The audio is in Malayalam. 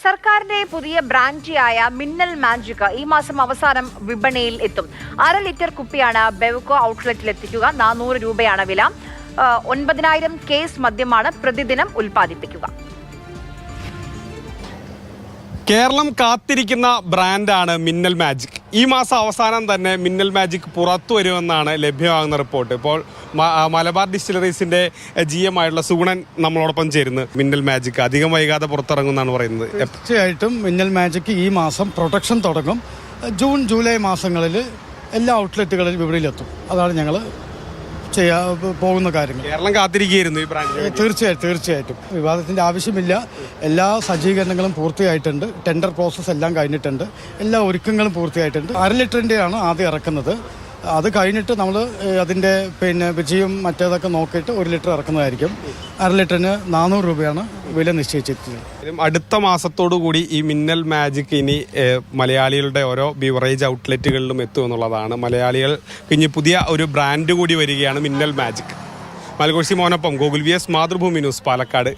സർക്കാരിന്റെ പുതിയ ബ്രാൻഡിയായ മിന്നൽ മാജിക് ഈ മാസം അവസാനം വിപണിയിൽ എത്തും. 1/2 ലിറ്റർ കുപ്പിയാണ് ബെവ്കോ ഔട്ട്ലെറ്റിൽ എത്തിക്കുക. 400 രൂപയാണ് വില. 9000 കേസ് മദ്യമാണ് പ്രതിദിനം ഉൽപ്പാദിപ്പിക്കുക. കേരളം കാത്തിരിക്കുന്ന ബ്രാൻഡാണ് മിന്നൽ മാജിക്. ഈ മാസം അവസാനം തന്നെ മിന്നൽ മാജിക് പുറത്തു വരുമെന്നാണ് ലഭ്യമാകുന്ന റിപ്പോർട്ട്. ഇപ്പോൾ മലബാർ ഡിസ്റ്റിലറീസിന്റെ GM ആയിട്ടുള്ള സുഗുണൻ നമ്മളോടൊപ്പം ചേരുന്നു. മിന്നൽ മാജിക് അധികം വൈകാതെ പുറത്തിറങ്ങുമെന്നാണ് പറയുന്നത്. തീർച്ചയായിട്ടും മിന്നൽ മാജിക് ഈ മാസം പ്രൊഡക്ഷൻ തുടങ്ങും. ജൂൺ ജൂലൈ മാസങ്ങളിൽ എല്ലാ ഔട്ട്ലെറ്റുകളിലും വിപണിയിലെത്തും. അതാണ് ഞങ്ങൾ പോകുന്ന കാര്യങ്ങൾ. കേരളം കാത്തിരിക്കുകയായിരുന്നു ഈ ബ്രാൻഡ്. തീർച്ചയായിട്ടും വിവാദത്തിൻ്റെ ആവശ്യമില്ല. എല്ലാ സജ്ജീകരണങ്ങളും പൂർത്തിയായിട്ടുണ്ട്. ടെൻഡർ പ്രോസസ്സ് എല്ലാം കഴിഞ്ഞിട്ടുണ്ട്. എല്ലാ ഒരുക്കങ്ങളും പൂർത്തിയായിട്ടുണ്ട്. 1/2 ലിറ്ററിൻ്റെയാണ് ആദ്യം ഇറക്കുന്നത്. അത് കഴിഞ്ഞിട്ട് നമ്മൾ അതിൻ്റെ വിജയം മറ്റേതൊക്കെ നോക്കിയിട്ട് 1 ലിറ്റർ ഇറക്കുന്നതായിരിക്കും. 1/2 ലിറ്ററിന് 400 രൂപയാണ് വില നിശ്ചയിച്ചിരിക്കുന്നത്. അടുത്ത മാസത്തോടു കൂടി ഈ മിന്നൽ മാജിക് ഇനി മലയാളികളുടെ ഓരോ ബിവറേജ് ഔട്ട്ലെറ്റുകളിലും എത്തും എന്നുള്ളതാണ്. മലയാളികൾ ഇനി പുതിയ ഒരു ബ്രാൻഡ് കൂടി വരികയാണ് മിന്നൽ മാജിക്. മലകോശി മോനൊപ്പം ഗോകുൽ VS, മാതൃഭൂമി ന്യൂസ്, പാലക്കാട്.